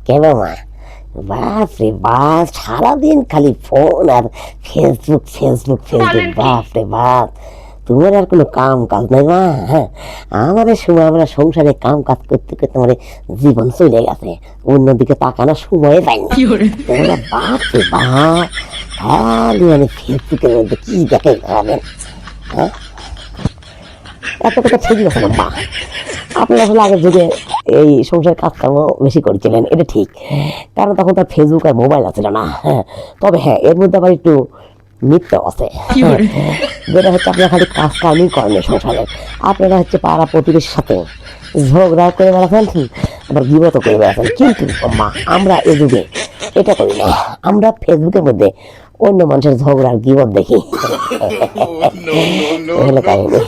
কেন মা? বাপ রে বাপ, সারাদিন খালি ফোন আর ফেসবুক ফেসবুক ফেসবুক, বাপ রে বাপ। তোমার আর কোনো কাম কাজ নাই মা? হ্যাঁ, আমাদের সময় আমরা সংসারে কাম কাজ করতে করতে আমাদের জীবন চলে গেছে, অন্যদিকে তাকানোর সময় পাইনি। তোমরা বাপ রে বাপ, খালি মানে ফেসবুকের মধ্যে কি দেখে খাবেন? হ্যাঁ, এত কথা ঠিকই আছে না মা। আপনি আসলে আগের যুগে এই সংসার কাজকর্ম বেশি করেছিলেন, এটা ঠিক, কারণ তখন তার ফেসবুক আর মোবাইল আছিল না। হ্যাঁ, তবে হ্যাঁ, এর মধ্যে আবার একটু মিথ্য আছে। হ্যাঁ, যেটা হচ্ছে আপনারা খালি কাজ কামই করেন সংসারে, আপনারা হচ্ছে পাড়া প্রতিবেশীর সাথে ঝগড়া করে বেড়াচ্ছেন, আবার গিবত করে বেড়াচ্ছেন। কিন্তু মা, আমরা এ যুগে এটা করি না, আমরা ফেসবুকের মধ্যে অন্য মানুষের ঝগড়ার গিবত দেখি। হলো কাহিনী।